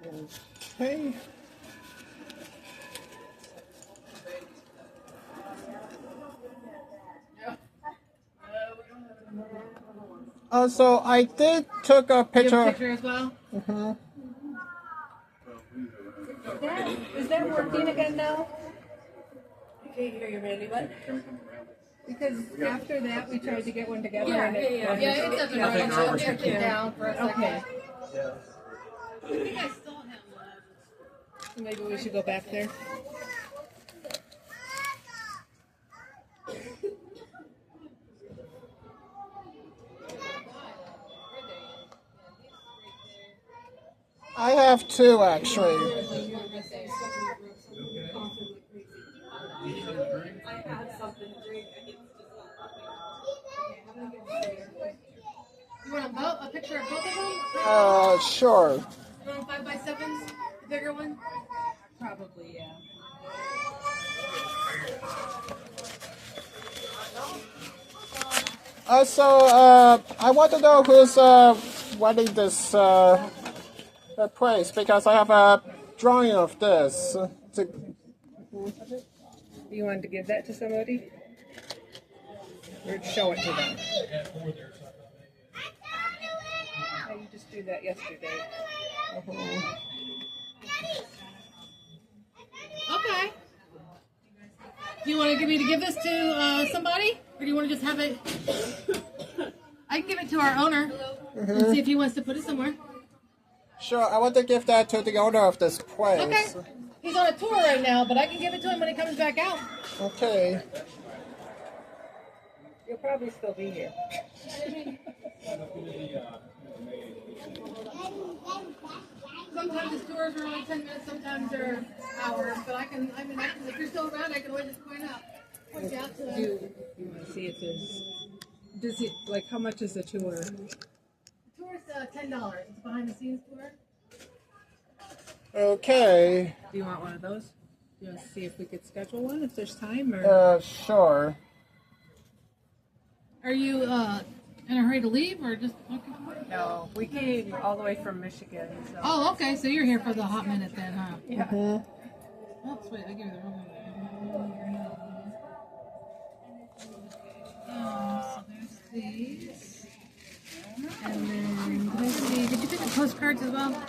Okay. So I did took a picture. You have a picture as well? Mm-hmm. Is that working again now? I can't hear you, Randy. What? Because after that, we tried to get one together. Yeah, and it yeah. wasn't- It's up and yeah, running. it's I'll shut check down for a second. Okay. I think I still have left. So maybe we should go back there. I have two actually. You want a picture of both of them? Sure. You want 5x7s? The bigger one? Probably, yeah. I want to know who's running this place because I have a drawing of this. You wanted to give that to somebody? Or show it to them? Yeah, you just do that yesterday. Okay. Do you want me to give this to somebody? Or do you want to just have it? I can give it to our owner and see if he wants to put it somewhere. Sure, I want to give that to the owner of this place. Okay. He's on a tour right now, but I can give it to him when he comes back out. Okay. You'll probably still be here. Sometimes his tours are only 10 minutes, sometimes they're hours, but I can, if you're still around, I can always just point you out to him. Do you want to see if does it, like, how much is the tour? The tour's $10. It's a behind the scenes tour. Okay. Do you want one of those? Do you want to see if we could schedule one if there's time? Or Sure. Are you in a hurry to leave or just looking for it? no, we came all the way from Michigan. So. Oh, okay, so you're here for the hot minute then, huh? Yeah. Oh, sweet, I give you the wrong one. So there's these. And then, let's see, did you pick the postcards as well?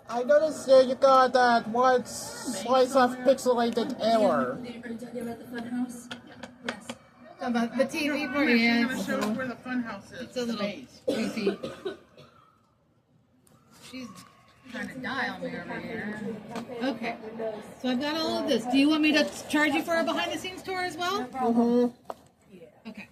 I noticed you got that one slice of pixelated error. Are you talking about the fun house? Yes. About the TV for you. She's gonna show us where the fun house is. It's a little goofy. She's trying to die on me over here. Okay, so I've got all of this. Do you want me to charge you for a behind the scenes tour as well? Mm-hmm. Okay.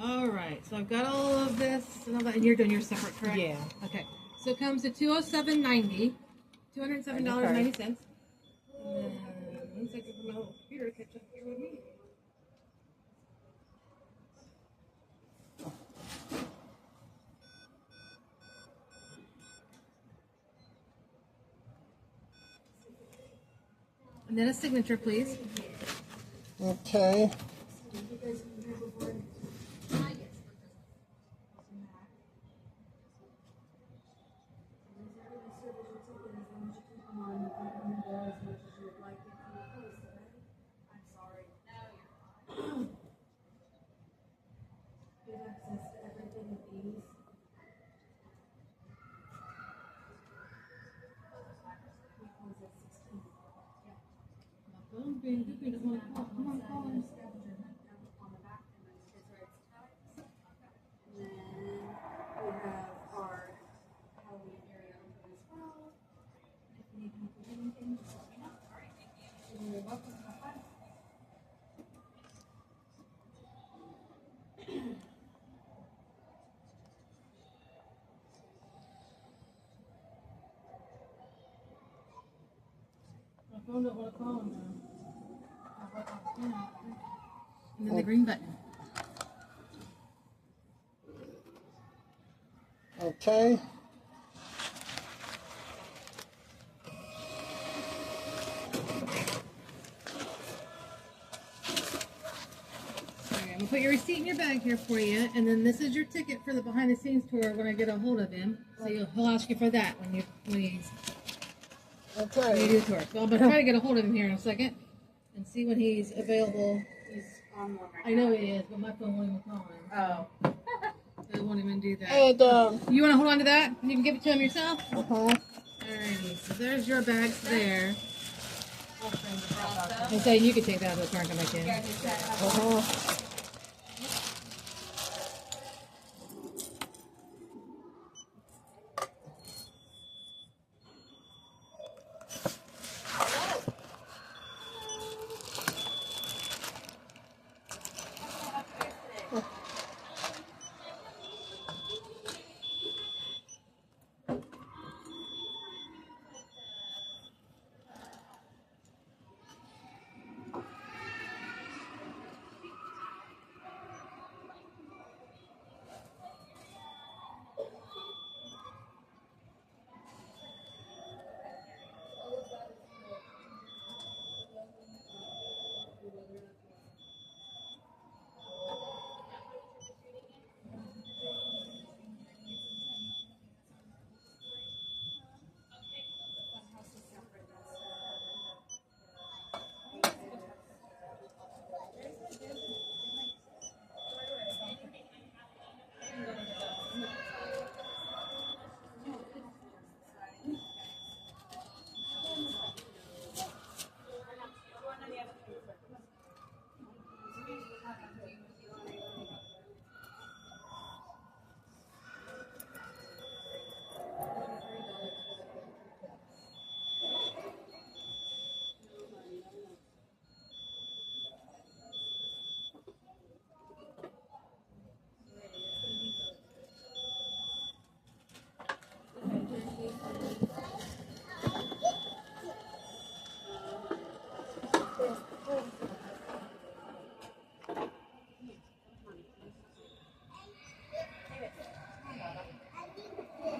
All right, so I've got all of this and all that, and you're doing yours separate, correct? Yeah. Okay, so it comes to $207.90, $207.90. And then, one second for my little computer to catch up here with me. And then a signature, please. Okay. Come on, call him. My phone don't want to call him now. And then the green button. Okay. put your receipt in your bag here for you, and then this is your ticket for the behind-the-scenes tour when I get a hold of him. So he'll ask you for that when you do Okay. the tour. So I'm gonna try to get a hold of him here in a second and see when he's available. He's on one right I know he is, but my phone won't even call him. now. I won't even do that. And You want to hold on to that? You can give it to him yourself. uh-huh. Alrighty. So there's your bags there. Oh. And say you can take that out of the car and come back in. Uh-huh.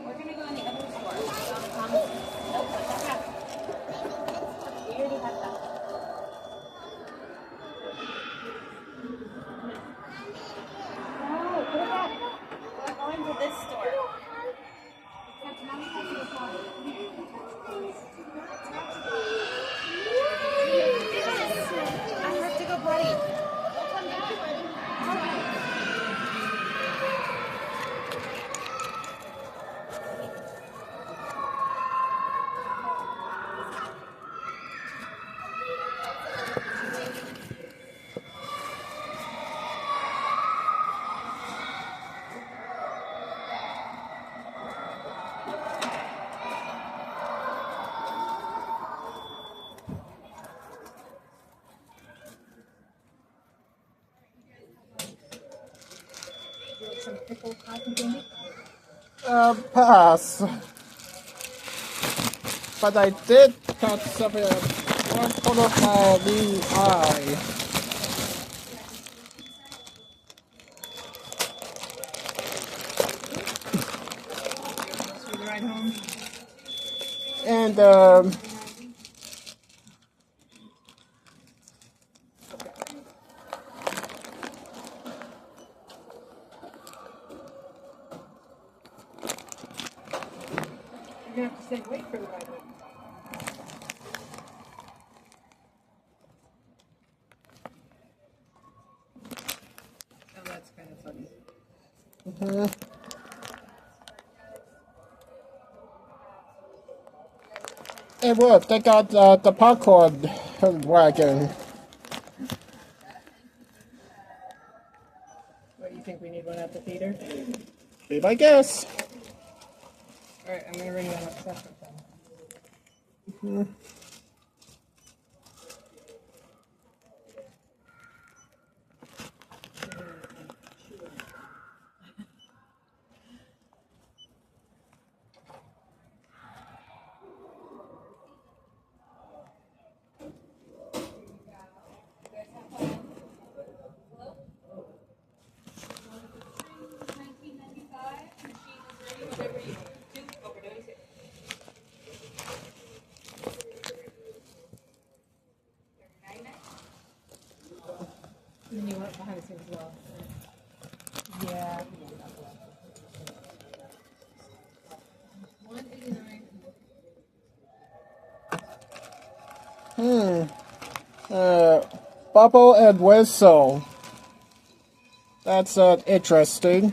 We're gonna go in the other store. Nope, that's happening. We already had that. No, put it back. We're going to this store. I have to go potty. Some pickle cotton candy. Pass. But I did cut something one corner of the eye. For the ride home. And You're gonna have to stay wait for the ride home. Oh, that's kind of funny. it worked. They got the popcorn wagon. What, you think we need one at the theater? Be my guess. Alright, I'm gonna ring them up separate then. And then you want behind the scenes as well. Bubble and whistle. That's interesting.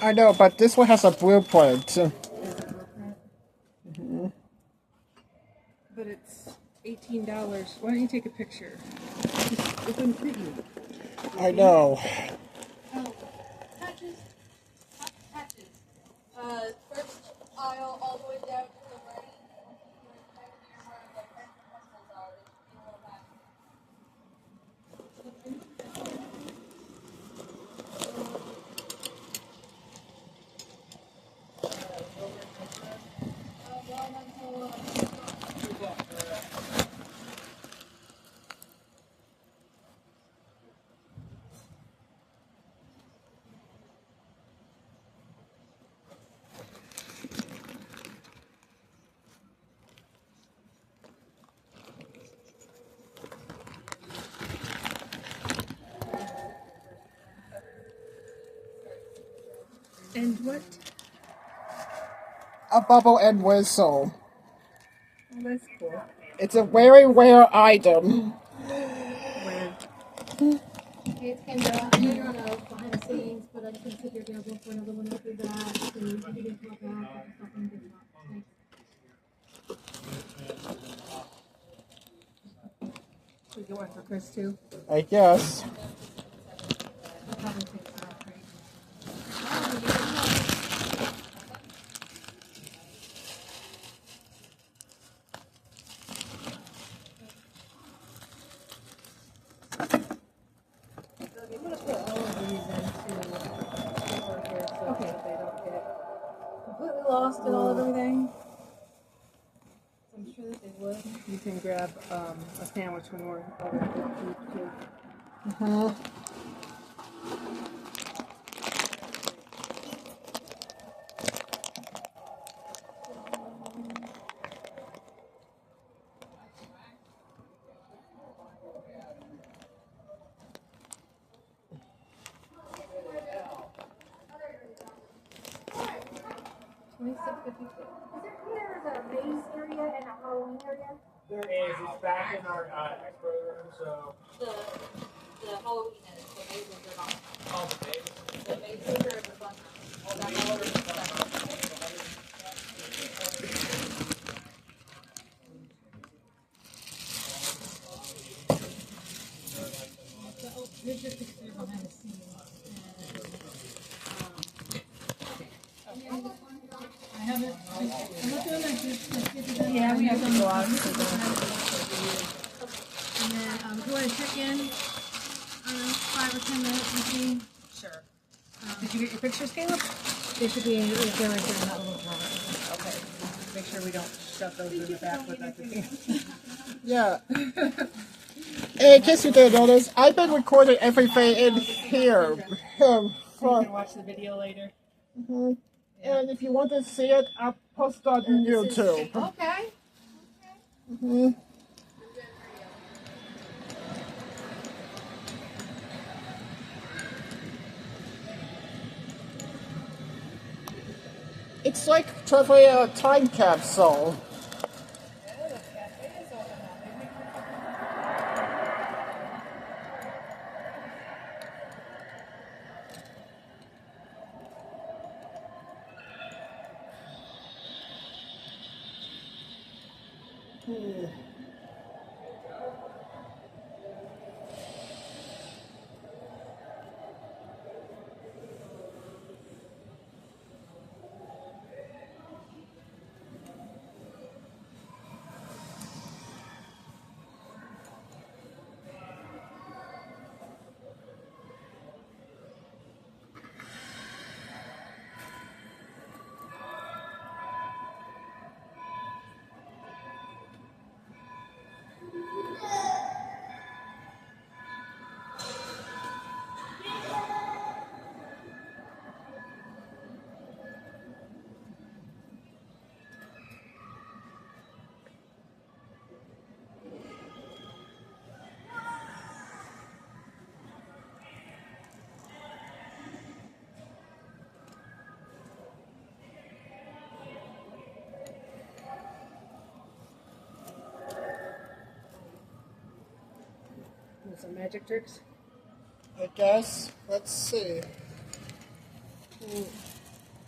I know, but this one has a blueprint. But it's $18. Why don't you take a picture? It's uncreepy. I know. Oh, patches. Patches. First aisle all the way down to the right. Right near where the pentacostals are. There should be a little map. And what? A bubble and whistle. Oh, that's cool. It's a very rare item. Where? Okay, it's kind of later on behind the scenes, but I just want to see if you're available for another one after that. So if you can come back, I can stop and get it. Thanks. We get one for Chris too. I guess. I'll probably take it off, right? I'm gonna put all of these into paper here so Okay. that they don't get. Completely lost in all of everything. I'm sure that they would. You can grab a sandwich when we're out of the food too. There's a base area and a Halloween area. There is. It's back in our expo room, so The Halloween is, the mazes are not. all the days. The mazes are in the front. All that color is separate. Here's your picture behind the scenes. I haven't. I'm not doing that. Yeah, we have to go out. And then if you want to check in, 5 or 10 minutes and see. Sure. Did you get your pictures, Caleb? They should be if they're right there in that little drawer. Okay. Make sure we don't shove those in the back with everything. Yeah. In case you didn't notice, I've been recording everything in here. You can watch the video later. And if you want to see it, I'll post it on YouTube. Okay. It's like traveling a time capsule. And some magic tricks. I guess. Let's see.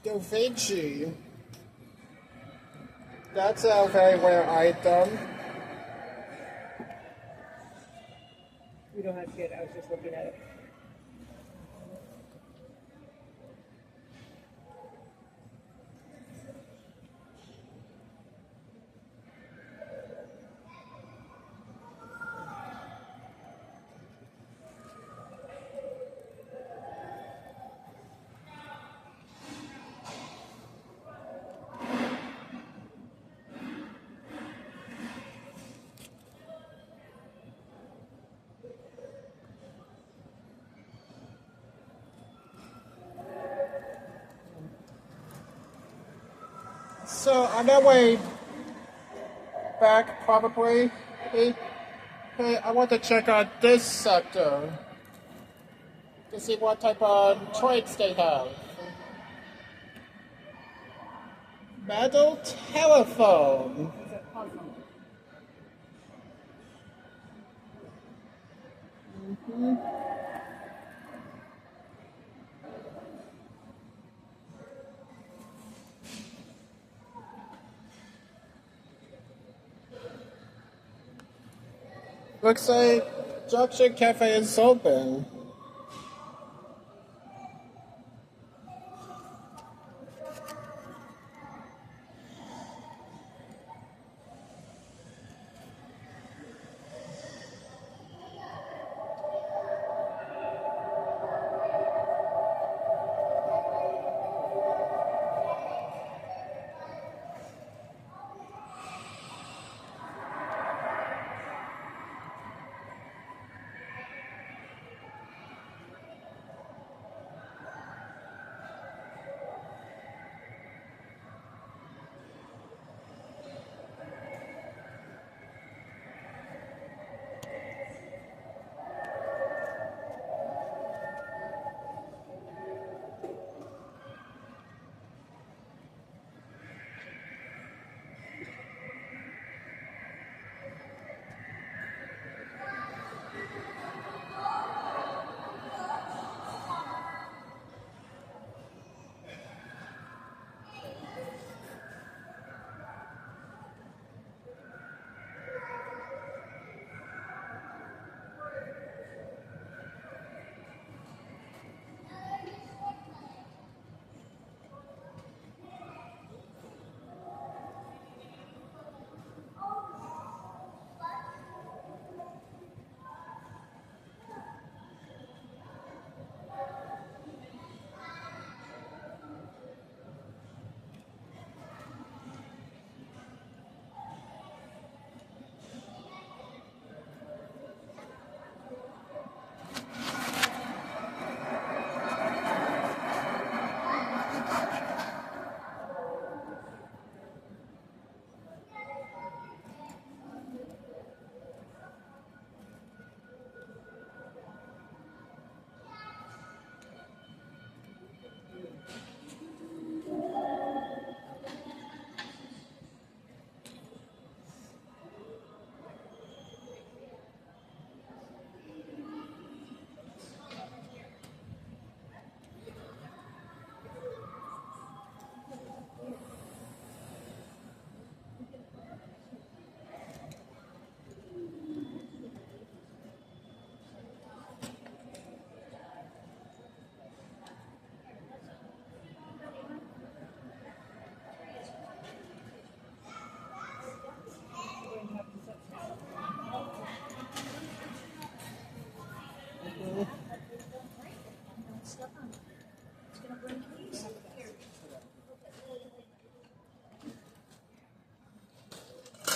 Da Vinci. That's a very rare item. We don't have to get it. I was just looking at it. So on that way back, probably. Hey, I want to check out this sector to see what type of trades they have. Metal telephone. It's a puzzle. Looks like Junction Cafe is open.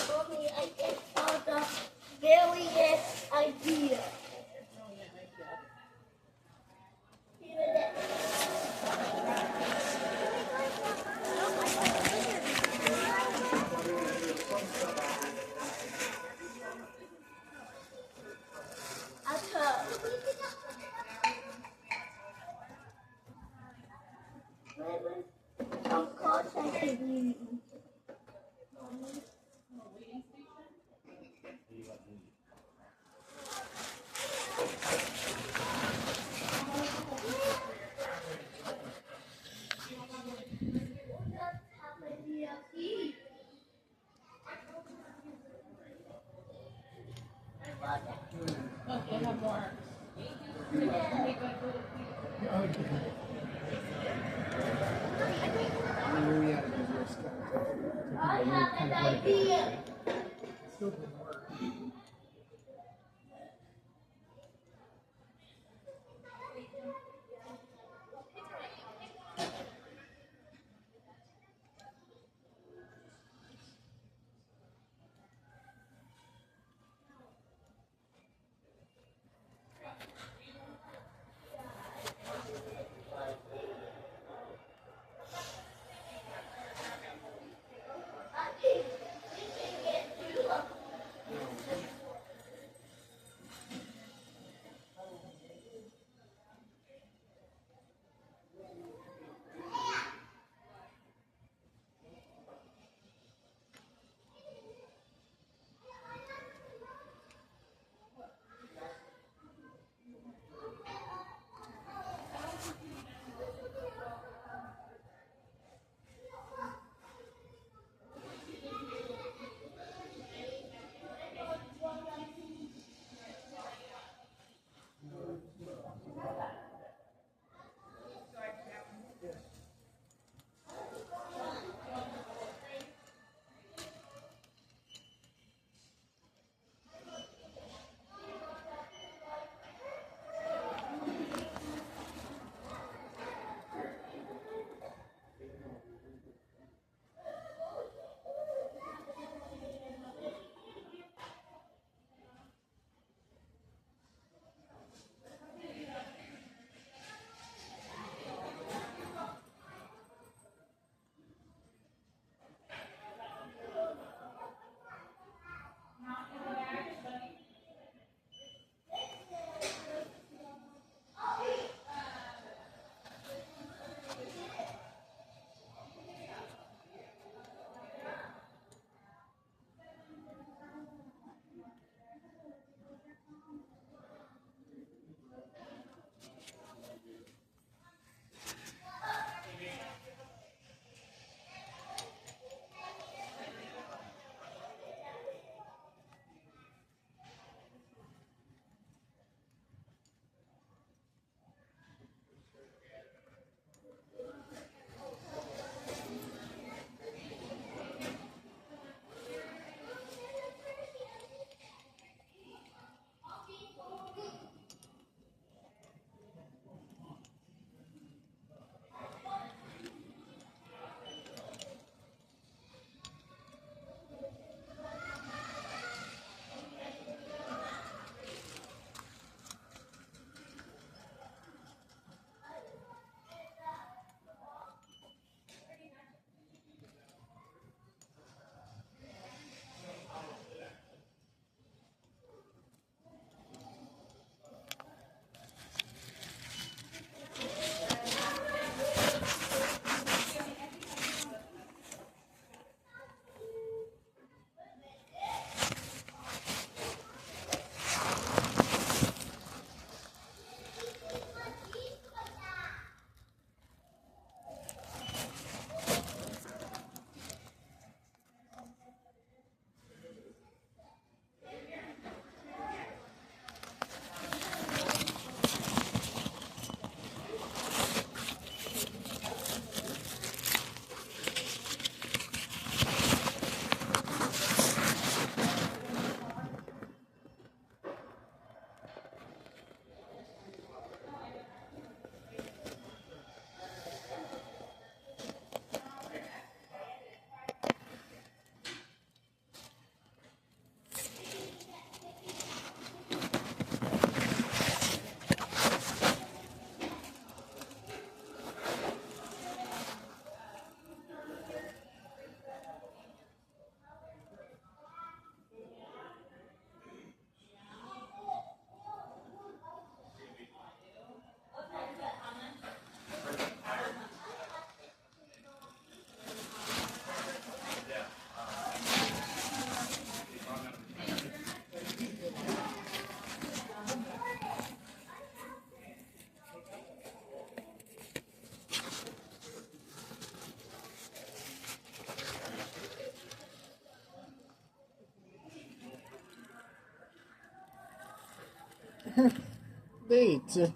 Mommy, I just found a brilliant idea. Of course I can use. Oh, they have more. I have an idea. Neat.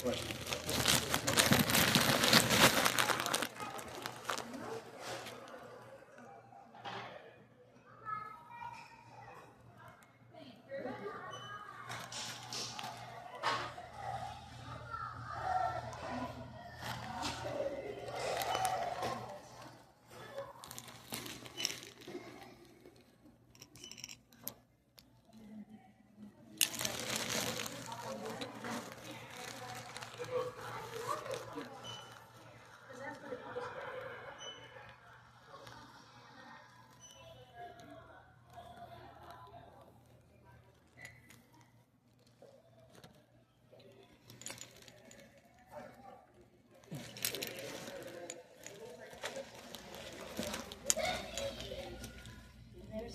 There's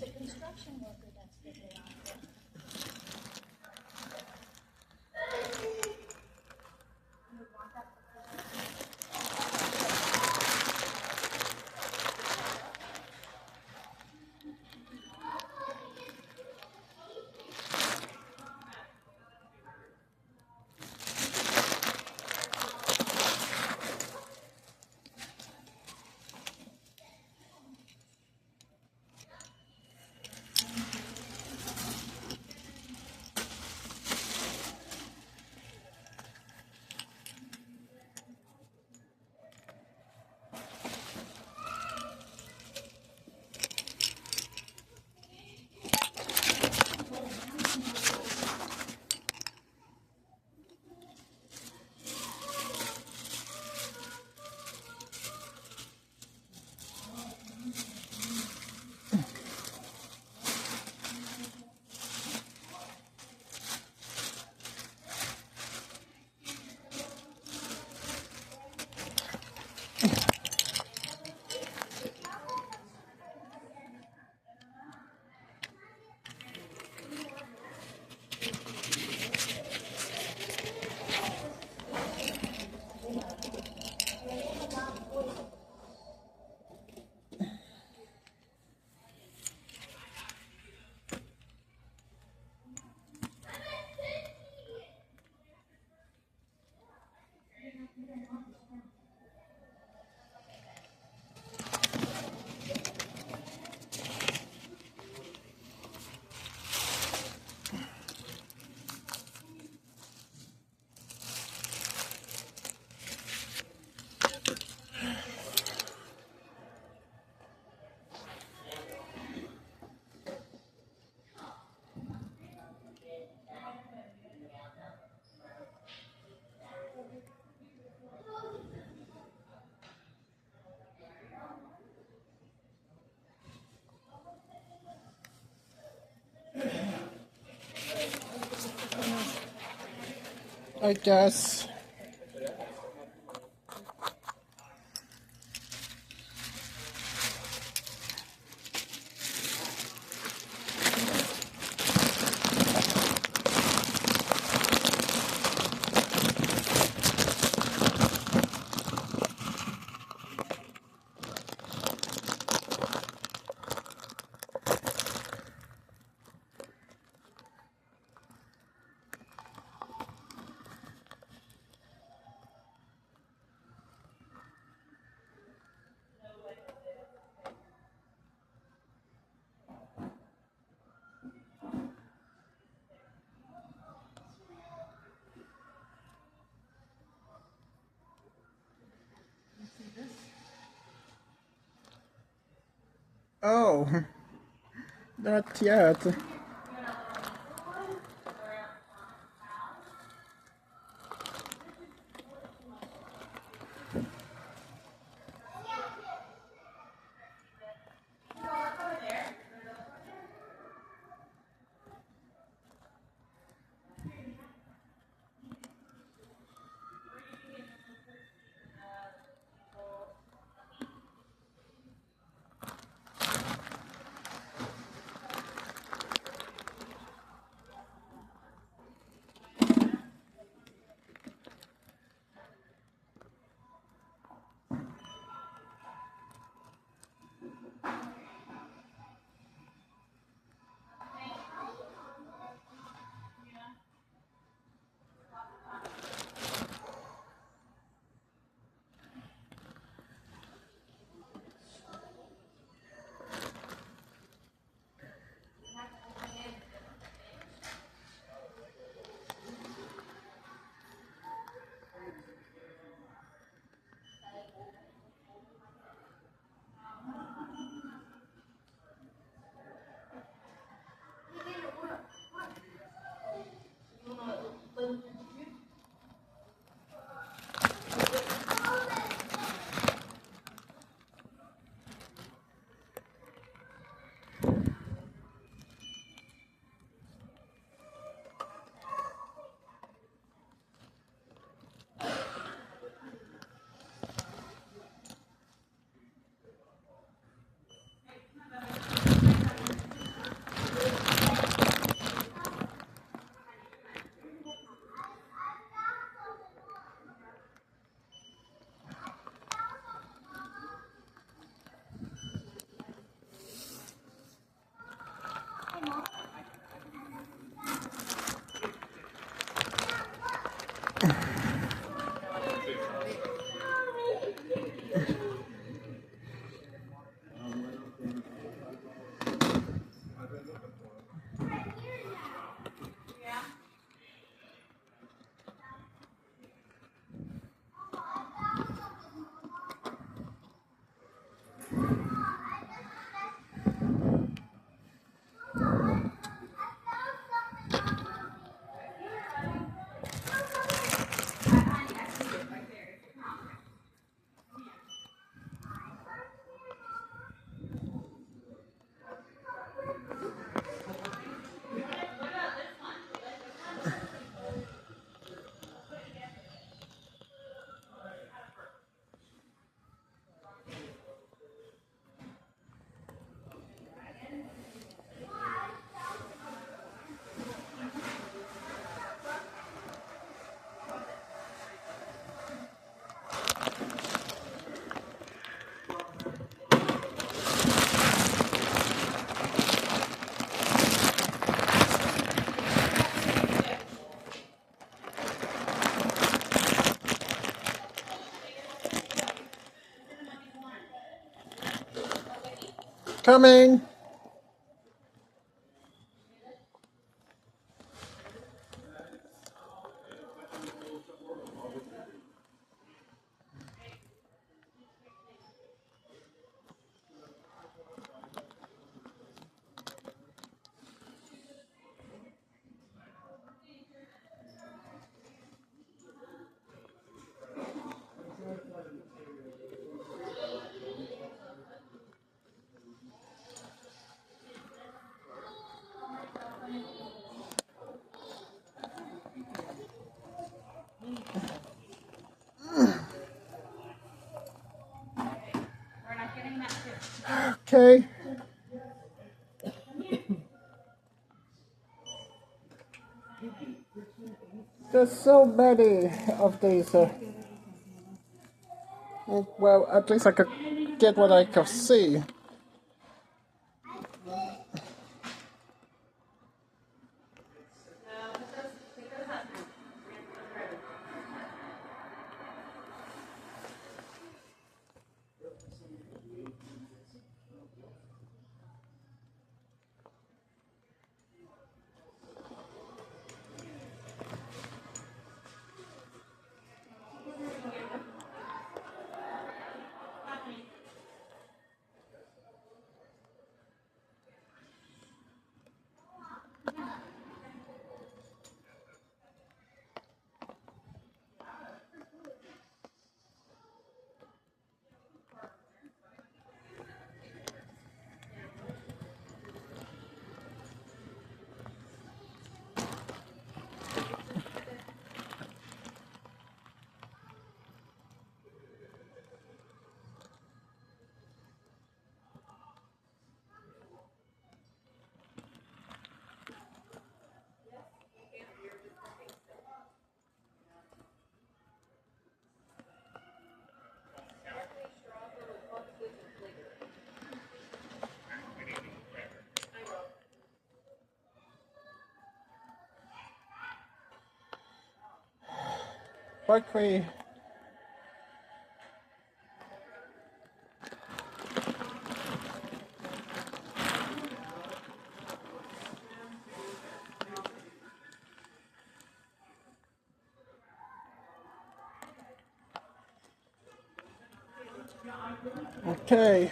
a construction worker that's getting out there. I guess. Oh, not yet. Coming. We're not getting that too. Okay. There's so many of these. Well, at least I could get what I could see. Quickly. Okay.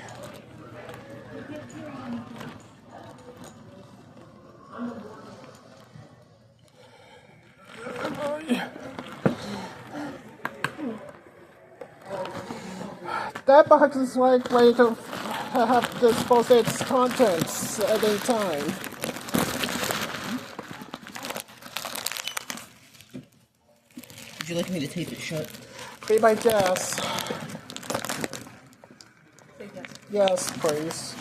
That box is like way to have dispose its contents at any time. Would you like me to tape it shut? Be my guest. Yes, please.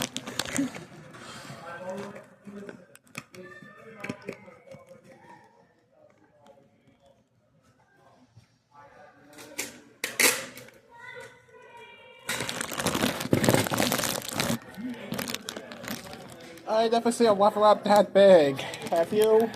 I never see a waffle up that big. Have you?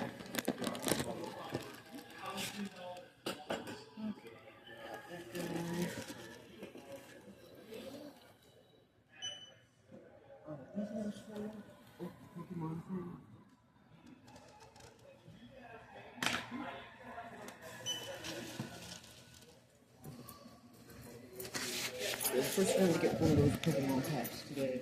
First time to get one of those Pokemon packs today.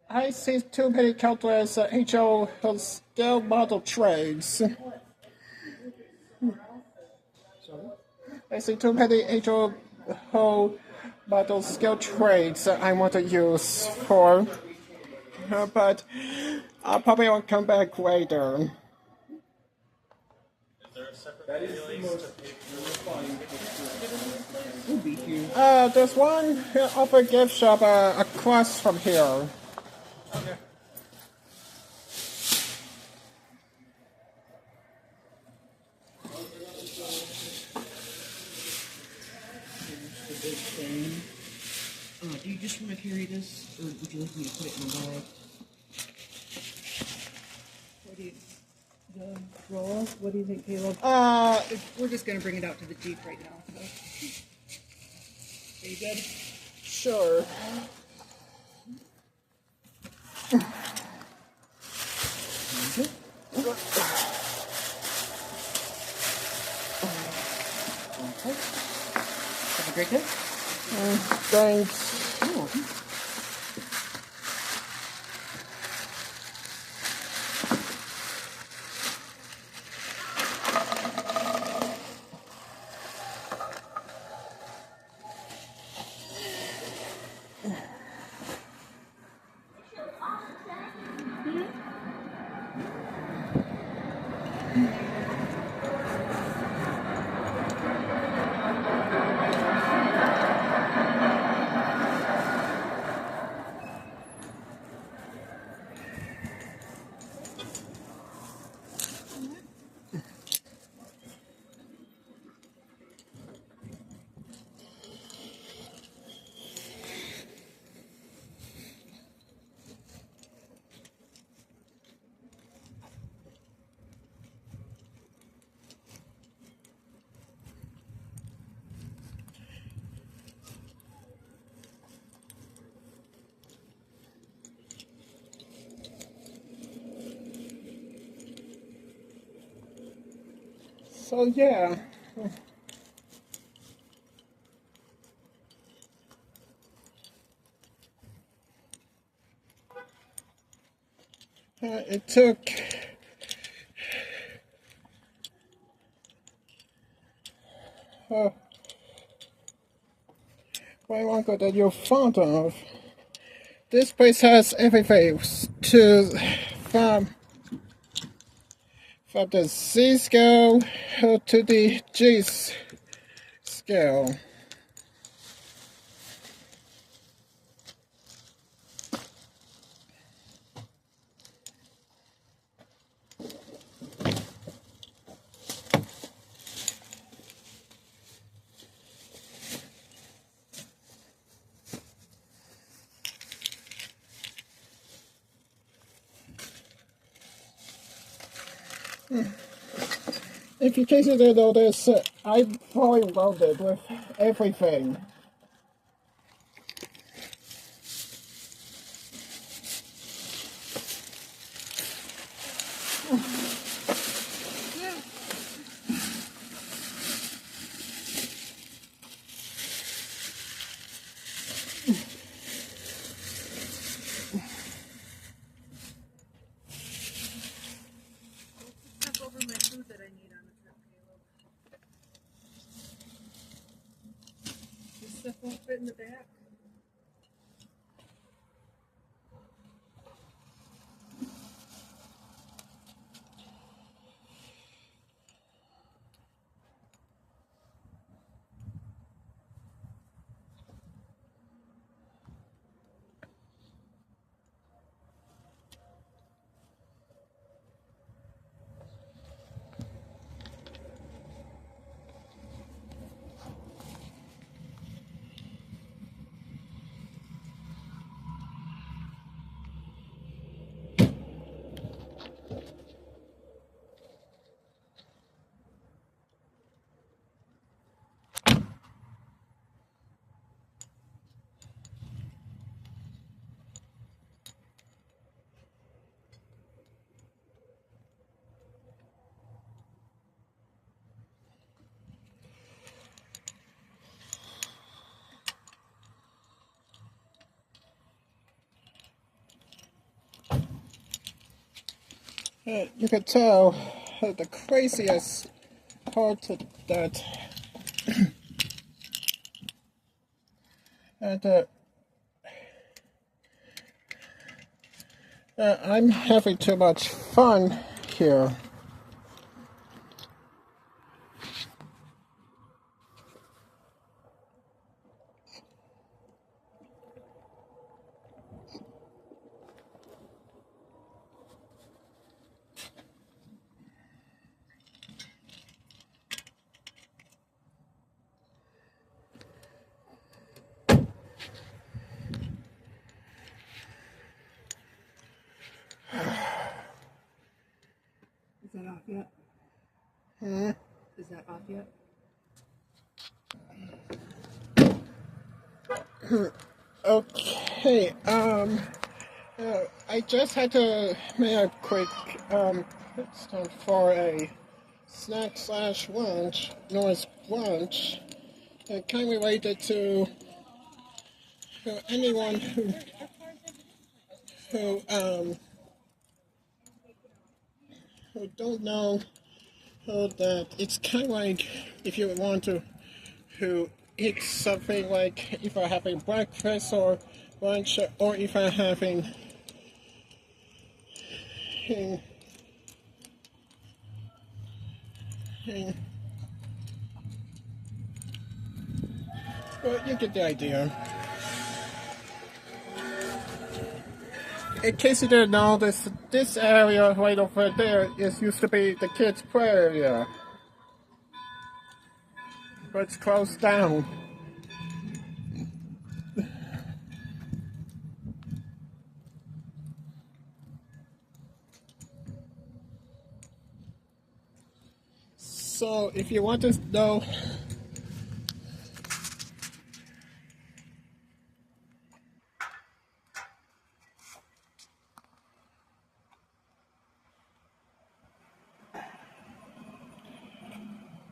I see too many countless HO scale model trades. I see too many HO model scale trades that I want to use for. But I'll probably will come back later. There's one off a gift shop across from here. Okay. Do you just want to carry this, or would you like me to put it in the bag? What do you, the roll? What do you think, Caleb? We're just going to bring it out to the Jeep right now. So. Are you good? sure. Have a great day. Thanks. Cool. So yeah. It took way longer than you're fond of. This place has everything from the Z scale to the G scale. If you consider notice, I'm fully loaded with everything. Stuff over my food that I need on the trip, Caleb. This stuff won't fit in the back. You can tell the craziest part of that and I'm having too much fun here. Is that off yet? Is that off yet? Okay, I just had to make a quick stop for a snack slash lunch, noise brunch, kind of related to anyone who who don't know that it's kind of like if you want to who eat something like if I'm having breakfast or lunch or if I'm having well, you get the idea. In case you didn't know, this area right over there is used to be the kids' play area, but it's closed down. So if you want to know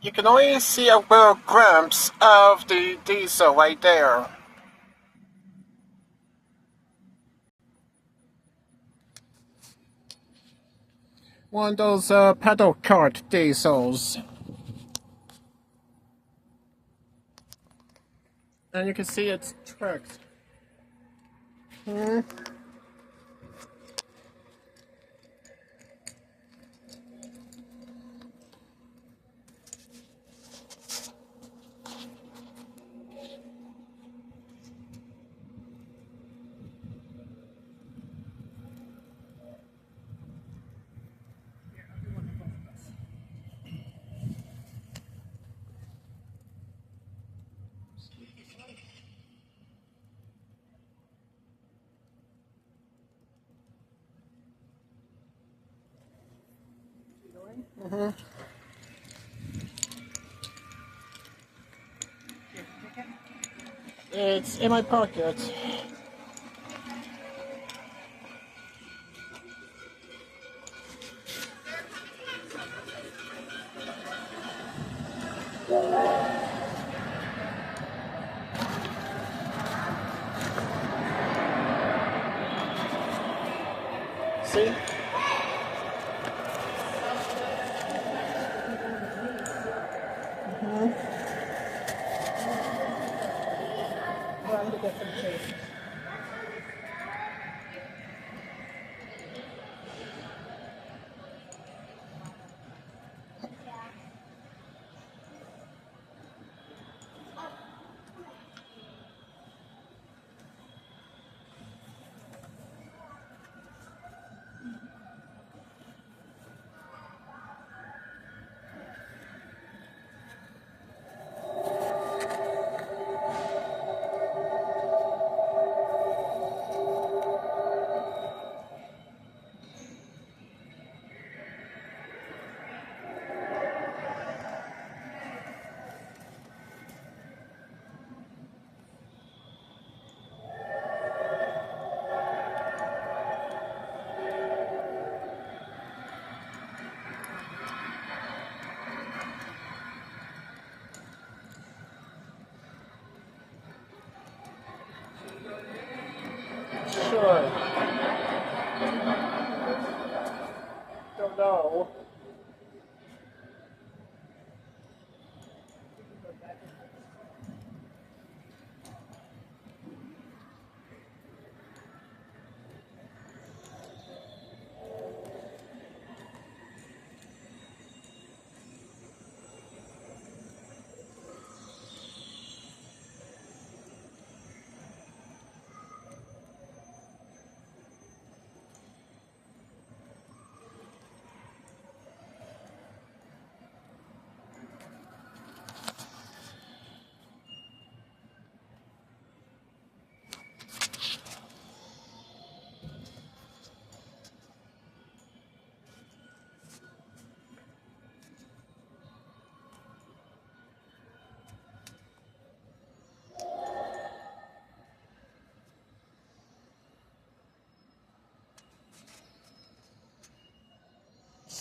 you can only see a little glimpse of the diesel right there. One of those pedal cart diesels. And you can see its tracks. It's in my pocket. See? Well, to get some change.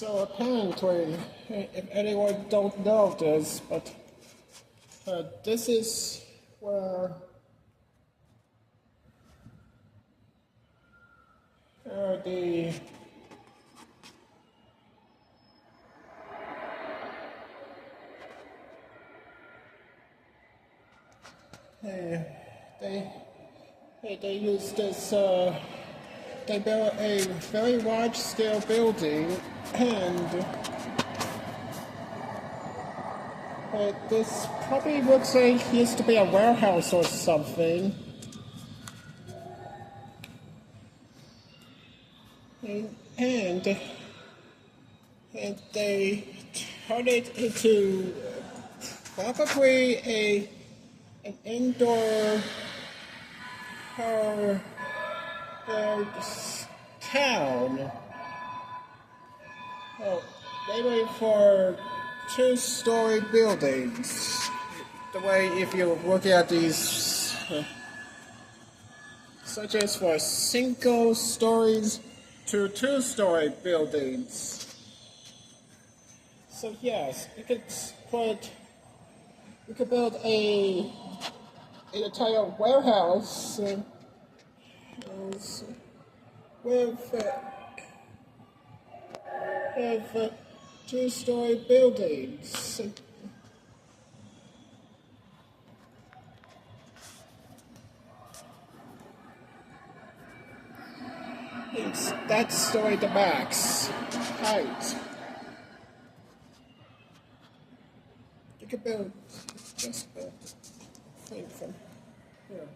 So apparently, if anyone don't know this, but this is where the they use this. They built a very large scale building, and this probably looks like it used to be a warehouse or something. And they turned it into probably an indoor town. Oh, maybe for two-story buildings. The way if you look at these, such as for single stories to two-story buildings. So yes, you could build an entire warehouse with two-story buildings. That's the max height. You could build just a thing from here.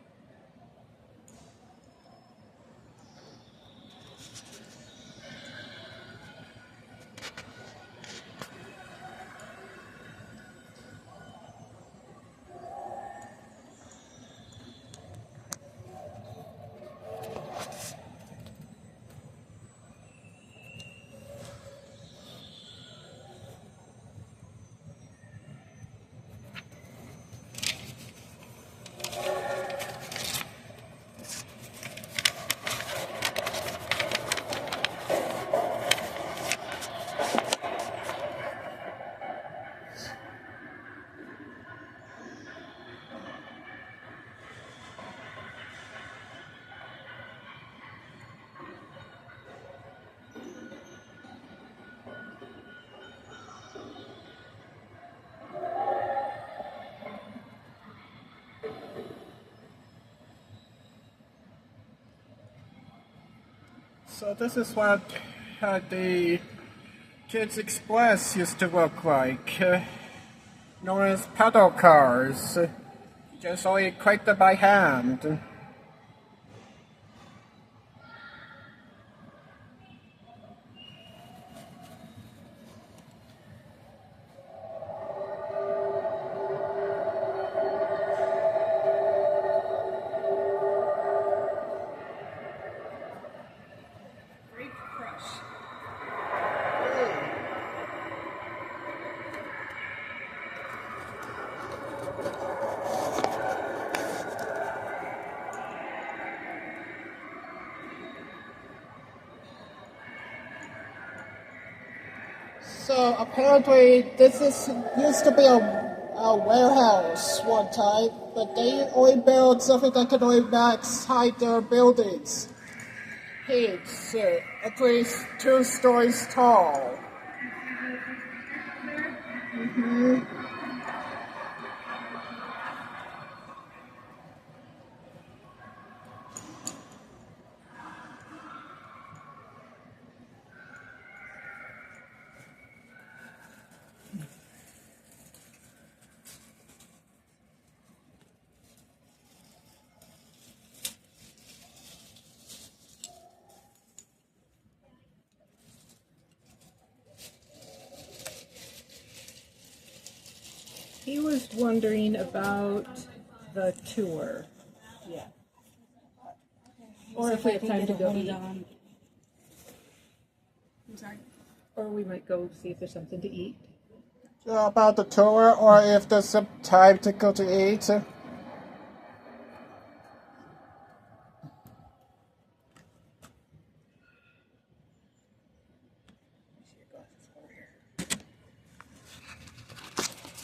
So this is what the Kids Express used to look like, known as pedal cars. You just only click them by hand. Grape Crush. So apparently this used to be a warehouse one time, but they only built something that could only max height their buildings. It's at least 2 stories tall. He was wondering about the tour. Yeah. Or if we have time to go eat. I'm sorry. Or we might go see if there's something to eat. About the tour, or if there's some time to go to eat.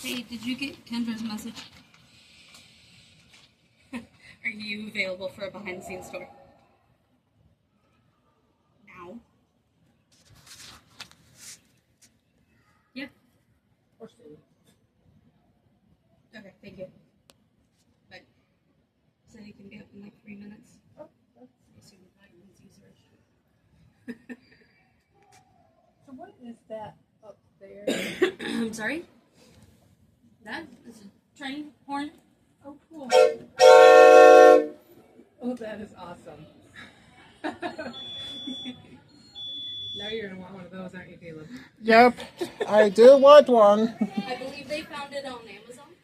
Hey, did you get Kendra's message? Are you available for a behind-the-scenes tour? Now? Yeah. Okay, thank you. But so you can be up in like 3 minutes. Oh, I assume the behind-the-scenes user. So what is that up there? I'm sorry? That is a train horn. Oh, cool. Oh, that is awesome. Now you're going to want one of those, aren't you, Caleb? Yep, I do want one. I believe they found it on Amazon.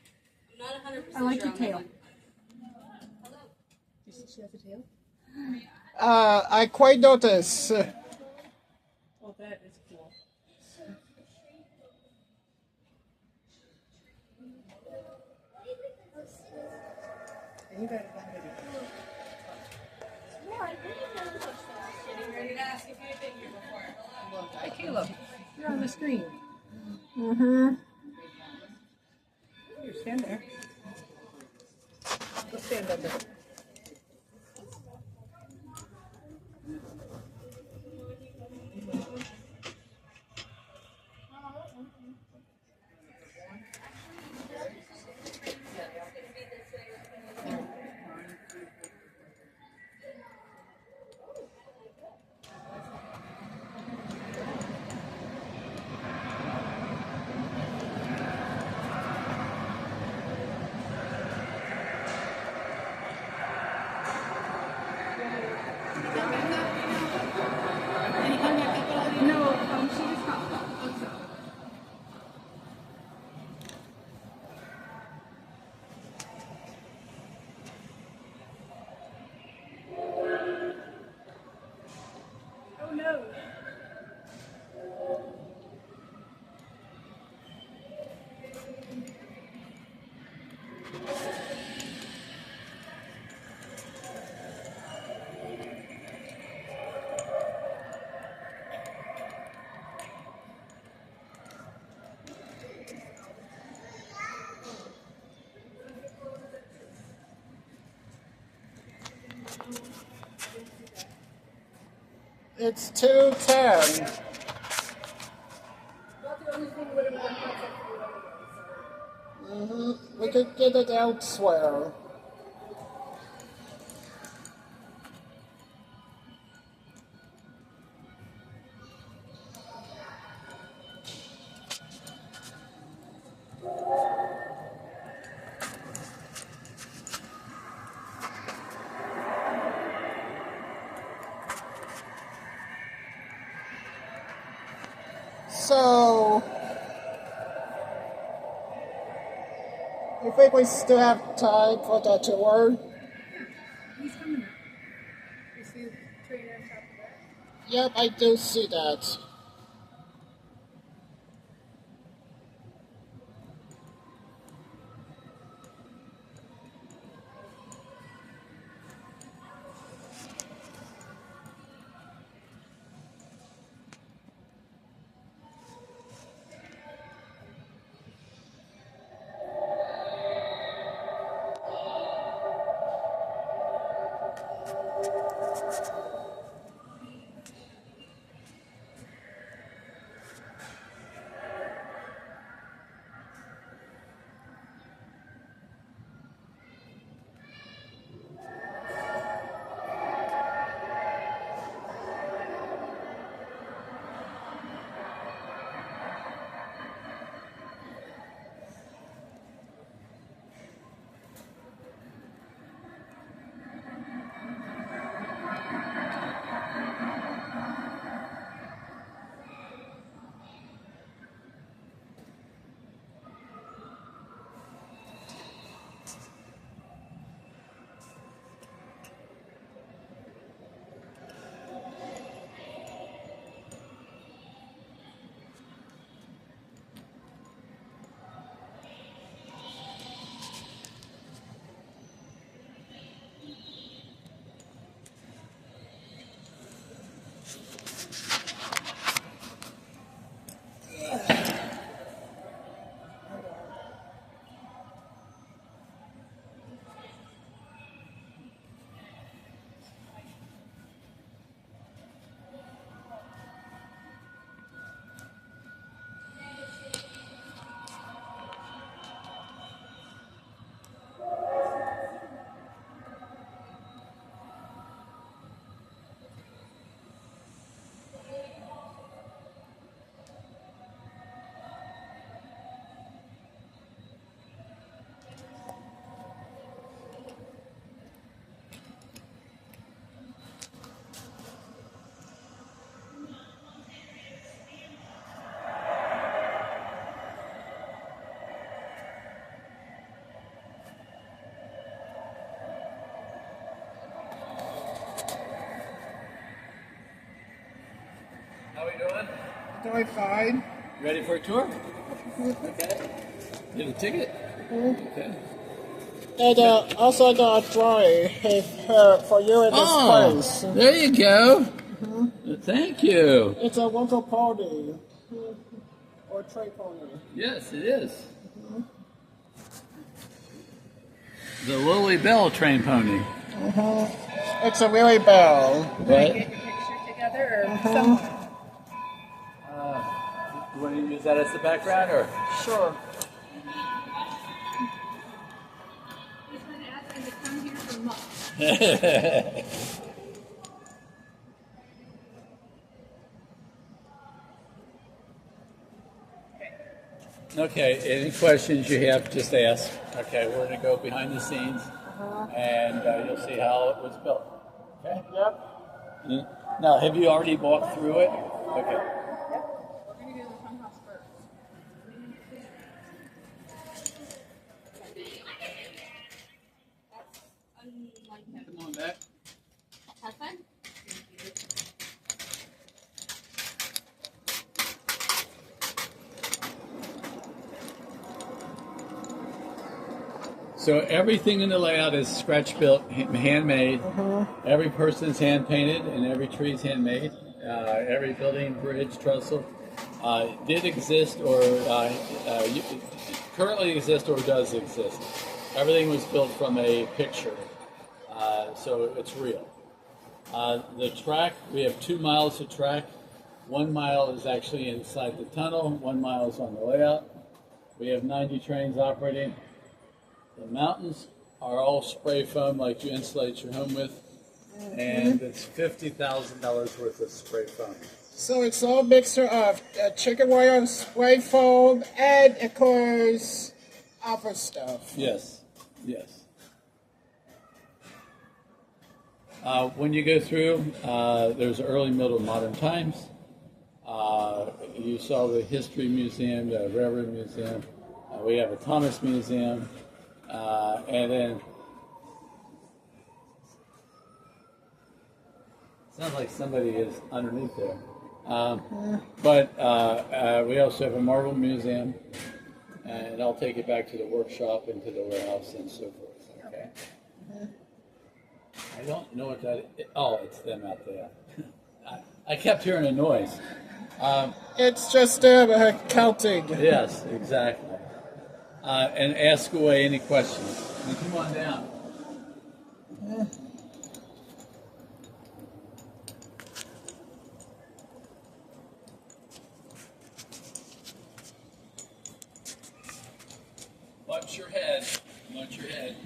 I'm not 100% I like sure your on that tail. one. Hello. You see she has a tail? I quite notice. Oh, that is cool. And you got it already. Getting ready to ask if you've been here before. Hi, Caleb. You're on the screen. Mm-hmm. Here, stand there. Go stand under. No, she just called. Also. Oh no. It's 2:10. We could get it elsewhere. So, you think we still have time for the tour? He's coming up. You see the train on top of that? Yep, I do see that. How are we doing? Doing fine. Ready for a tour? Okay. You have a ticket? Okay. And also I got a drawing for you in this place. There you go. Thank you. It's a local pony. Or trade pony. Yes, it is. The Lily Bell train pony. It's a Lily Bell. What? Get your picture together or something. You want to use that as the background, or? Sure. He's been asking to come here for months. Okay, any questions you have, just ask. Okay, we're going to go behind the scenes, and you'll see how it was built. Okay? Yep. Now, have you already walked through it? Okay. We're going to go to the fun house first. That's unlike that. Come on back. Have fun. So everything in the layout is scratch built, handmade. Every person's hand painted, and every tree is handmade. Every building, bridge, trestle did exist, or currently exists, or does exist. Everything was built from a picture, so it's real. The track, we have 2 miles of track. 1 mile is actually inside the tunnel. 1 mile is on the layout. We have 90 trains operating. The mountains are all spray foam like you insulate your home with, and it's $50,000 worth of spray foam. So it's all mixture of chicken wire, spray foam, and of course other stuff. Yes, yes. When you go through, there's early, middle, modern times. You saw the History Museum, the Railroad Museum. We have a Thomas Museum. And then, sounds like somebody is underneath there. But we also have a marble museum, and I'll take it back to the workshop and to the warehouse and so forth. Okay. I don't know what that is. Oh, it's them out there. I kept hearing a noise. It's just counting. Yes, exactly. And ask away any questions. And come on down. Watch your head. Watch your head.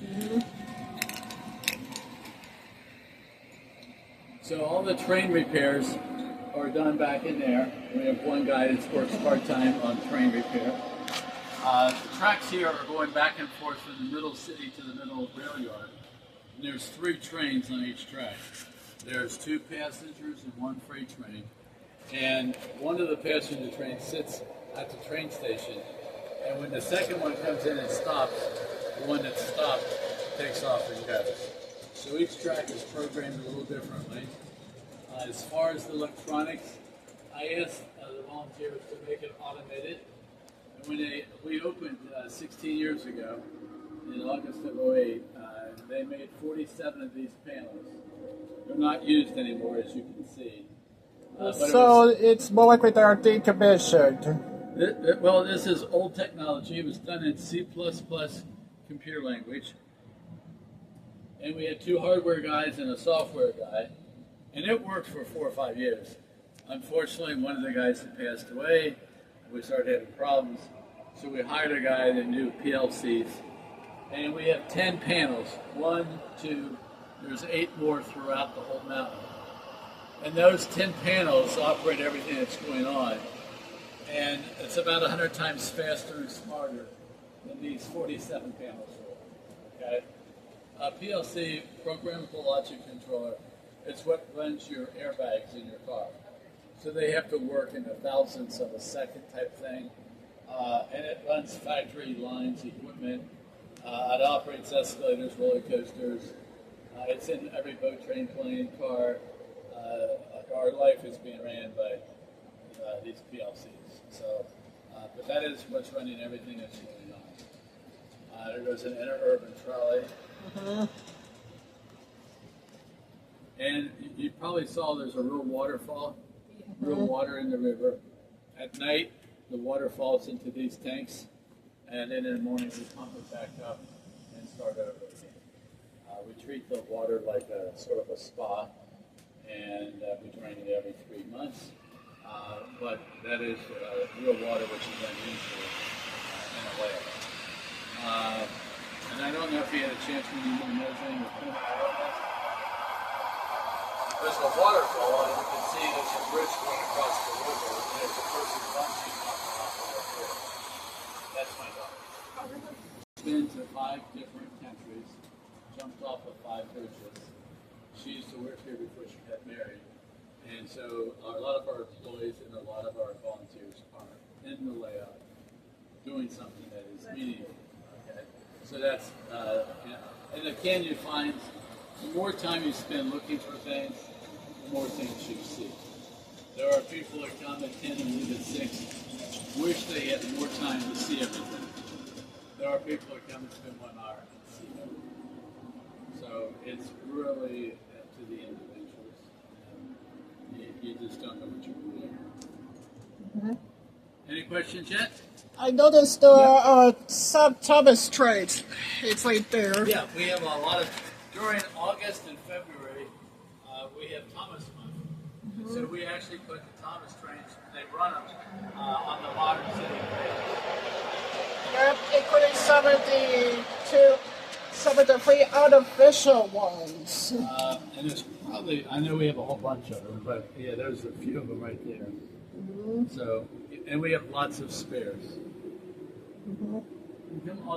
So all the train repairs are done back in there. We have one guy that works part-time on train repair. The tracks here are going back and forth from the middle city to the middle rail yard. And there's 3 trains on each track. There's 2 passengers and 1 freight train. And one of the passenger trains sits at the train station. And when the second one comes in and stops, the one that stopped takes off and goes. So each track is programmed a little differently. As far as the electronics, I asked the volunteers to make it automated. When we opened 16 years ago, in August of 08, they made 47 of these panels. They're not used anymore, as you can see. So it's more likely they are decommissioned. Well, this is old technology. It was done in C++ computer language. And we had 2 hardware guys and a software guy. And it worked for 4 or 5 years. Unfortunately, one of the guys had passed away. We started having problems, so we hired a guy that knew PLCs, and we have 10 panels. 1, 2, there's 8 more throughout the whole mountain. And those 10 panels operate everything that's going on, and it's about 100 times faster and smarter than these 47 panels are. Okay? A PLC, programmable logic controller, it's what runs your airbags in your car. So they have to work in the thousandths of a second type thing. And it runs factory lines, equipment. It operates escalators, roller coasters. It's in every boat, train, plane, car. Our life is being ran by these PLCs. So, but that is what's running everything that's going on. There goes an interurban trolley. And you probably saw there's a real waterfall, real water in the river. At night, the water falls into these tanks, and then in the morning we pump it back up and start over again. We treat the water like a sort of a spa, and we drain it every 3 months. But that is real water which is then into in a layer. And I don't know if you had a chance when you were measuring the there's a waterfall, and you can see there's a bridge going across the river, and there's a person launching off of the river. That's my daughter. Been to 5 different countries, jumped off of 5 bridges. She used to work here before she got married. And so a lot of our employees and a lot of our volunteers are in the layout doing something that is meaningful. Okay? So that's, and again, you find the more time you spend looking for things, the more things you see. There are people that come at 10 and leave at 6, wish they had more time to see everything. There are people that come and spend 1 hour and see everything. So it's really up to the individuals. You just don't know what you're doing. Any questions yet? I noticed the Thomas trains. It's right there. Yeah, we have a lot of, during August and February, we have Thomas Month. So we actually put the Thomas trains, they run them on the modern city trains. Yep, including some of the 3 artificial ones. And there's probably, I know we have a whole bunch of them, but yeah, there's a few of them right there. So, and we have lots of spares. Oh,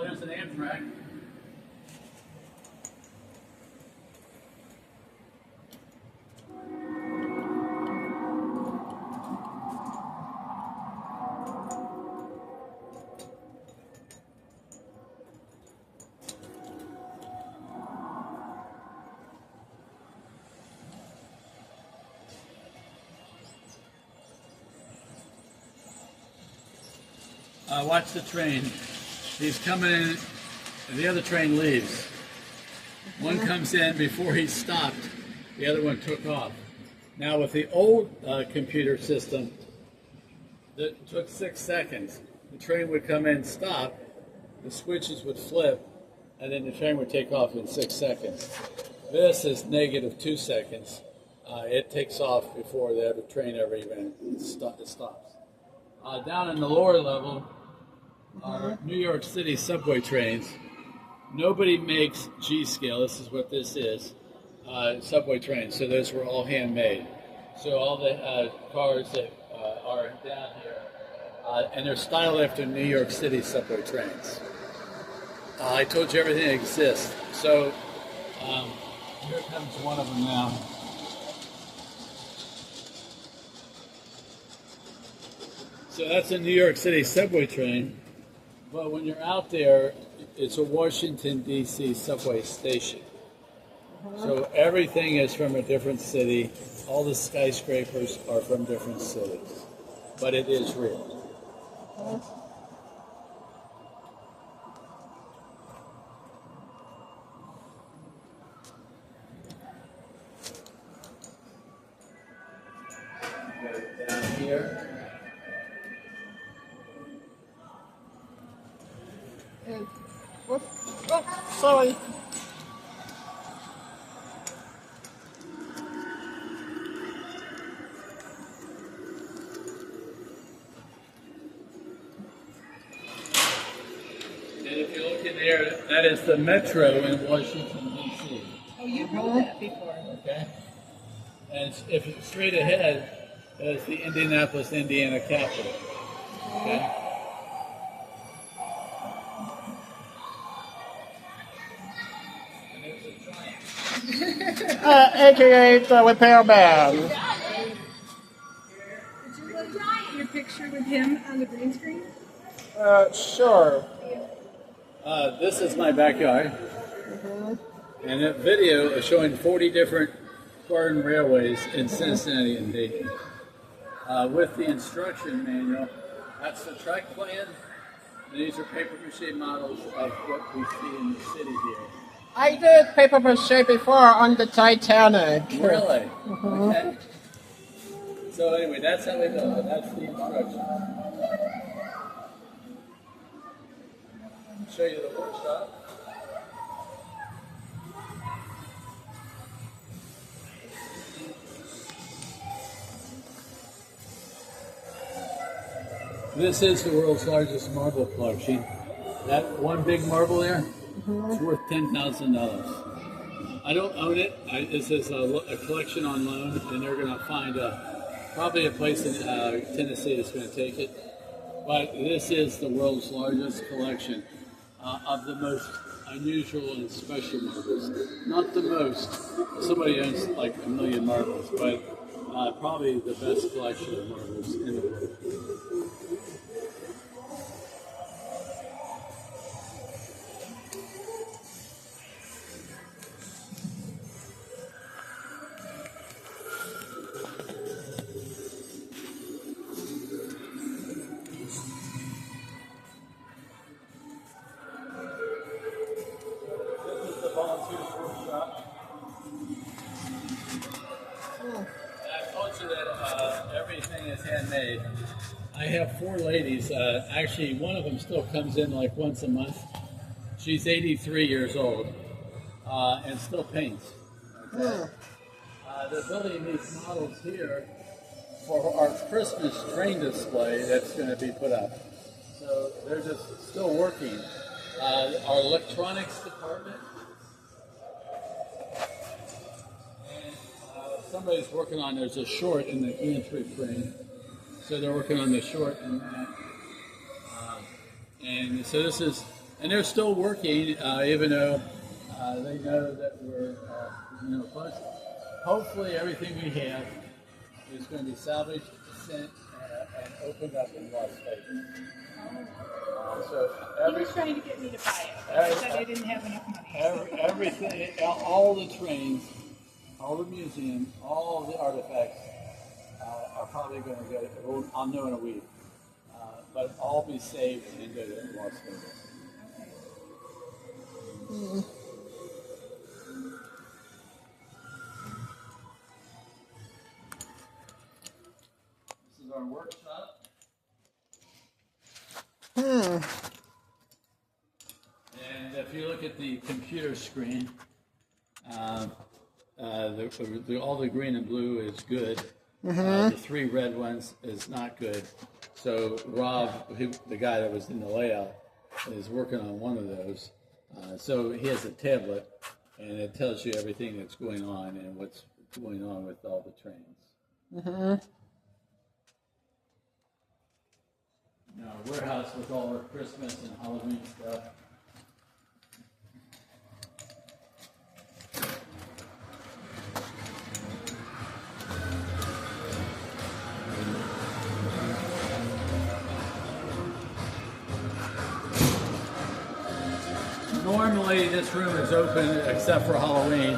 there's an Amtrak. Watch the train. He's coming in, and the other train leaves. One comes in before he stopped, the other one took off. Now with the old computer system, that took 6 seconds. The train would come in, stop, the switches would flip, and then the train would take off in 6 seconds. This is negative 2 seconds. It takes off before the train ever even stops. Down in the lower level, our New York City subway trains. Nobody makes G-scale. This is what this is. Subway trains. So those were all handmade. So all the cars that are down here, and they're styled after New York City subway trains. I told you everything exists. So here comes one of them now. So that's a New York City subway train. But when you're out there, it's a Washington, D.C. subway station. So everything is from a different city. All the skyscrapers are from different cities. But it is real. Down here. Sorry. And if you look in there, that is the metro in Washington, D.C. Oh, you've heard that before. Okay? And if you're straight ahead, that is the Indianapolis, Indiana capital. Okay? AKA the repairman. Would you like your picture with him on the green screen? Sure. This is my backyard. And that video is showing 40 different garden railways in Cincinnati and Dayton. with the instruction manual. That's the track plan. And these are paper mache models of what we see in the city here. I did paper mache before on the Titanic. Really? Okay. So anyway, that's how we build it. That's the instruction. Show you the workshop. This is the world's largest marble collection. That one big marble there, it's worth $10,000. I don't own it. This is a collection on loan, and they're going to find probably a place in Tennessee that's going to take it. But this is the world's largest collection of the most unusual and special marbles. Not the most. Somebody owns like 1 million marbles, but probably the best collection of marbles in the world. Everything is handmade. I have 4 ladies. Actually, one of them still comes in like once a month. She's 83 years old and still paints. Okay. They're building these models here for our Christmas train display that's going to be put up. So they're just still working. Our electronics department. Somebody's working on, there's a short in the entry frame. So they're working on the short and that. And so this is, and they're still working, even though they know that we're, close. Hopefully everything we have is going to be salvaged, sent, and opened up in Las Vegas. He was trying to get me to buy it, but I said I didn't have enough money. Everything, all the trains, all the museum, all the artifacts are probably going to go, I'll know in a week, but all be saved and go to Las Vegas. This is our workshop. And if you look at the computer screen, all the green and blue is good. The 3 red ones is not good. So Rob, the guy that was in the layout, is working on one of those. So he has a tablet, and it tells you everything that's going on and what's going on with all the trains. Now, warehouse with all our Christmas and Halloween stuff. Normally, this room is open except for Halloween,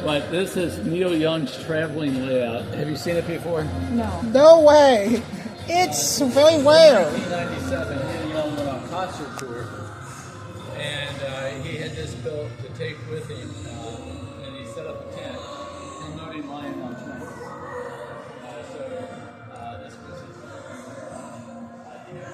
but this is Neil Young's traveling layout. Have you seen it before? No. No way. It's very rare. In 1997, Neil Young went on concert tour, and he had this built to take with him, and he set up a tent, promoting Lion on trains. This was his idea.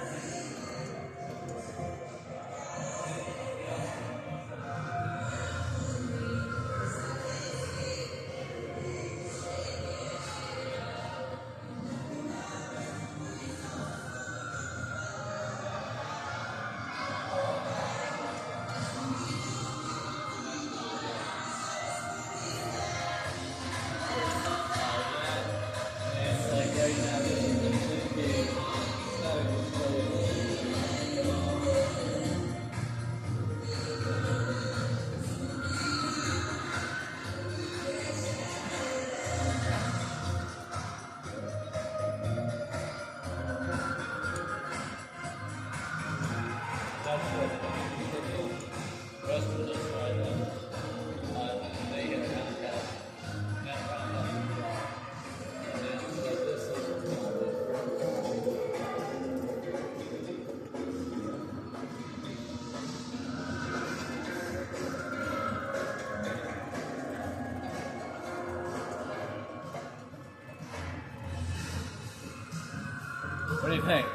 What do you think?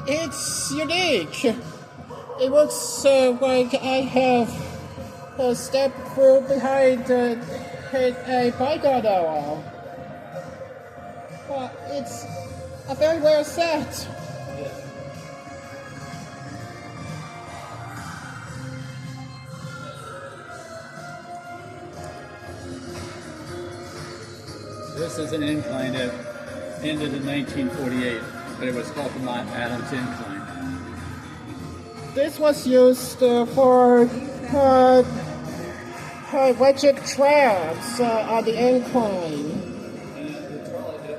It's unique. It looks like I have stepped through behind a bygone era. But it's a very well set. This is an incline that ended in 1948, but it was called the Mott Adams Incline. This was used for wedged trams on the incline.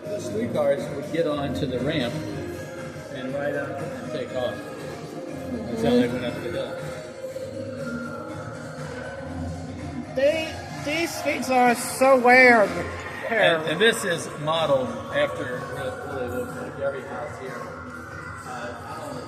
The streetcars would get onto the ramp and ride up and take off. That's how they went up the hill. These things are so weird here. And this is modeled after really looks like every house here. I don't know.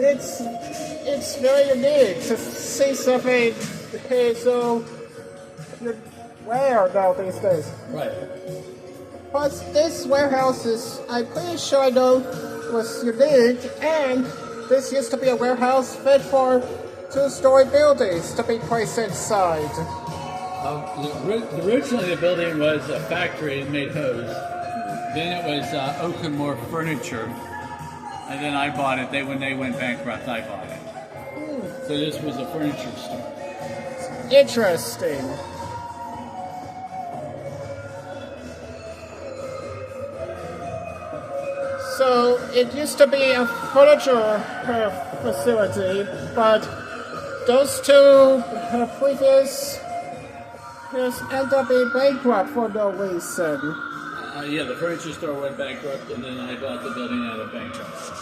It's very unique to see something so rare now these days. Right. But this warehouse is, I'm pretty sure I know, was unique, and this used to be a warehouse fit for two-story buildings to be placed inside. Originally, the building was a factory that made hose. Then it was Oakenmore Furniture. And then I bought it. When they went bankrupt, I bought it. So this was a furniture store. Interesting. So it used to be a furniture facility, but those two previous ended up being bankrupt for no reason. Yeah, the furniture store went bankrupt, and then I bought the building out of bankruptcy.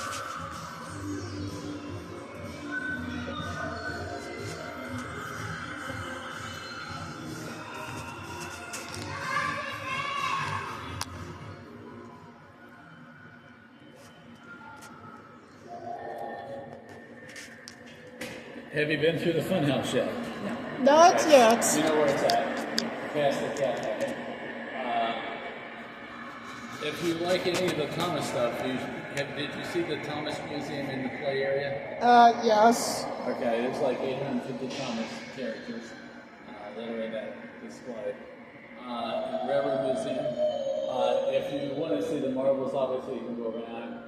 Have you been through the funhouse yet? Not yet. You know where it's at? Past the cafe. If you like any of the Thomas stuff, did you see the Thomas Museum in the play area? Yes. Okay, there's like 850 Thomas characters that are in that display. The Railroad Museum. If you want to see the marbles, obviously you can go around,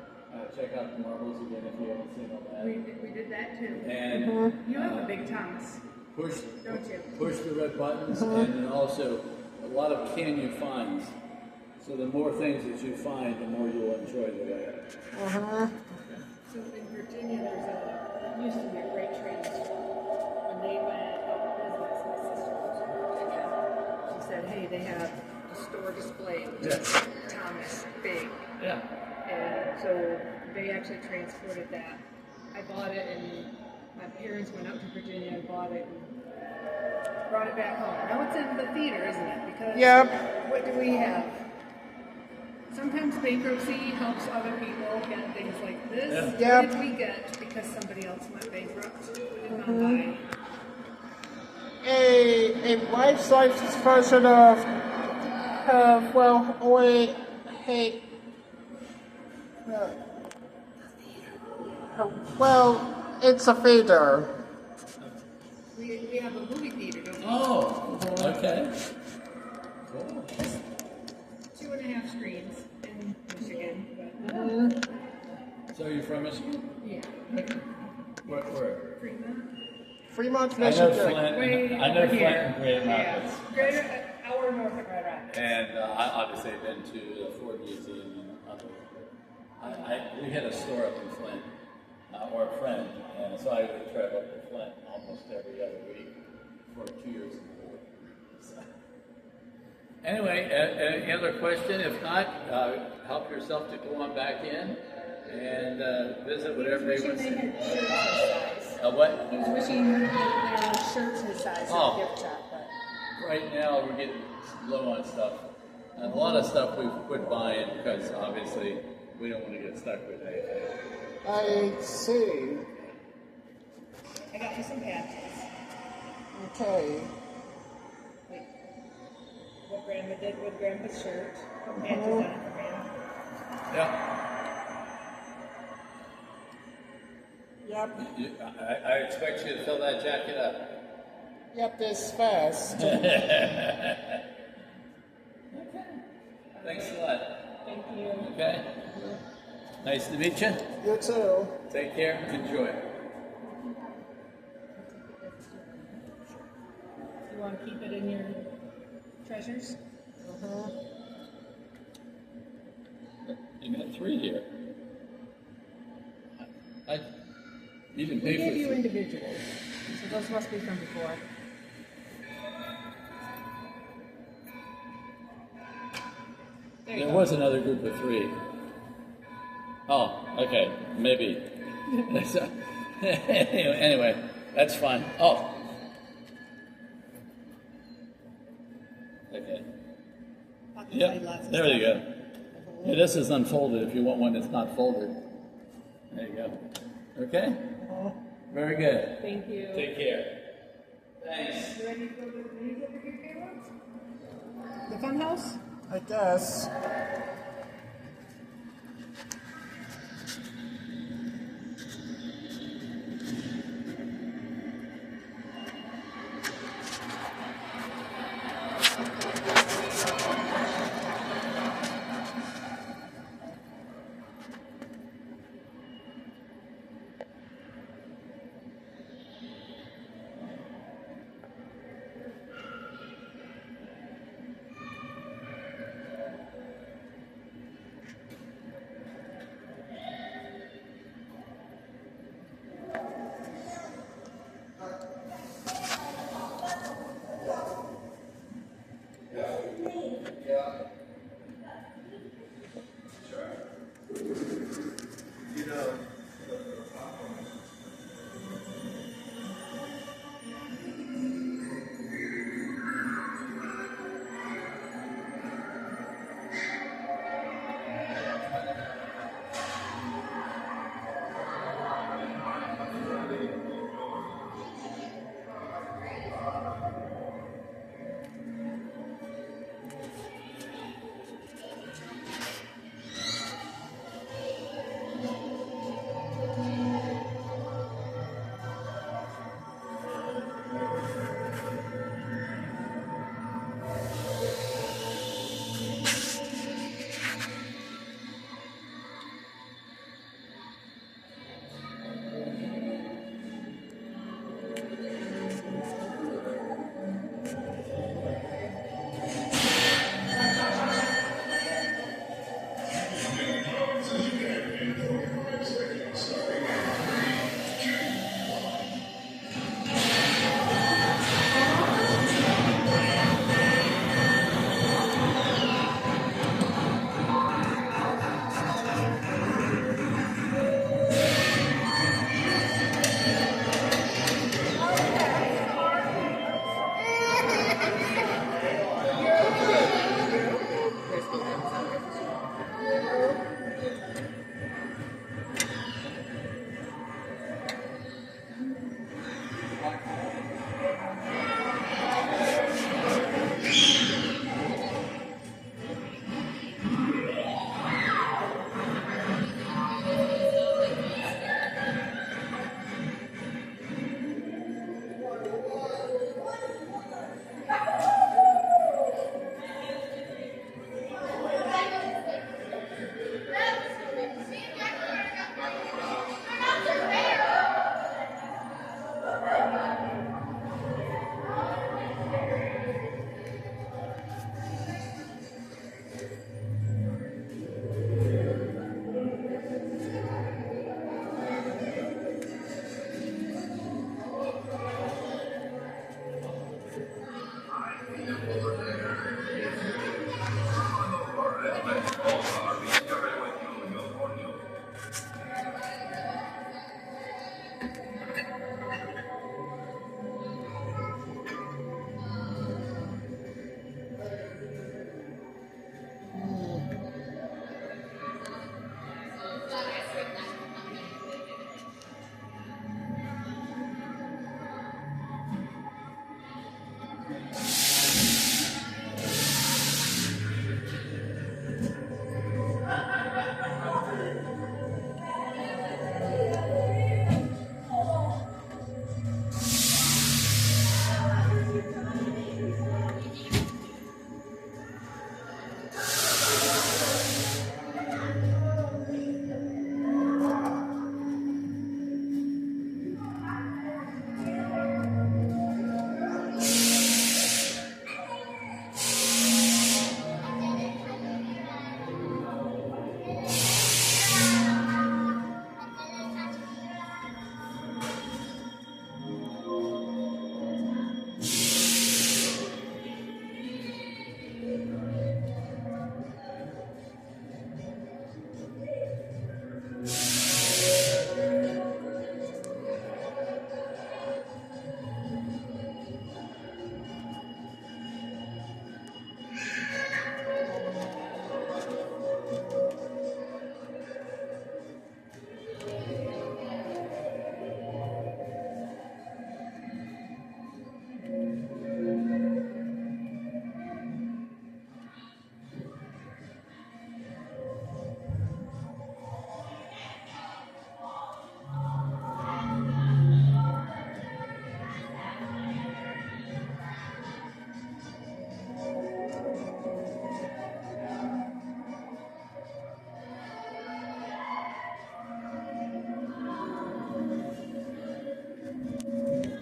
check out the marbles again if you haven't seen all that. We did that too. And You have a big Thomas, push don't you? push the red buttons, and then also a lot of can you finds. So the more things that you find, the more you'll enjoy the layout. So in Virginia, used to be a freight train store. When they went out of business, my sister was in Virginia. She said, hey, they have a store display, which is Thomas, big. Yeah. And so they actually transported that. I bought it, and my parents went up to Virginia and bought it and brought it back home. Now it's in the theater, isn't it? Because what do we have? Sometimes bankruptcy helps other people get things like this. Yeah. What did we get because somebody else went bankrupt? What did Mom buy? A life-size version of it's a theater. We have a movie theater, don't we? Oh, okay. Cool. 2.5 screens in Michigan. But, So you're from Michigan? yeah. Where? Fremont, I know Michigan. Flint. I know over Flint here. and Grand Rapids. Greater hour north of Red Rapids. And I obviously have been to the Ford Museum and other. We had a store up in Flint, or a friend, and so I would travel up to Flint almost every other week for 2 years. So. Anyway, any other question? If not, help yourself to go on back in and visit whatever you want to see. What? He was wishing there were shirts his size in the gift shop, but Right now we're getting low on stuff. And a lot of stuff we've quit buying because obviously we don't want to get stuck with anything. I see. I got you some patches. Okay. Wait. What Grandma did with Grandpa's shirt. Put patches on it for Grandma. Yeah. Yep. I expect you to fill that jacket up. Yep, this fast. Thanks a lot. Thank you. Okay. Nice to meet you. You too. Take care. Enjoy. You want to keep it in your treasures? You got 3 here. You didn't We pay gave for you 3. individuals, so those must be from before. There was another group of 3. Oh, okay, maybe. Anyway, that's fine. Oh. Okay. Yep, there you go. Yeah, this is unfolded if you want one that's not folded. There you go. Okay? Very good. Thank you. Take care. Thanks. You ready to go to the music? The fun house? I guess.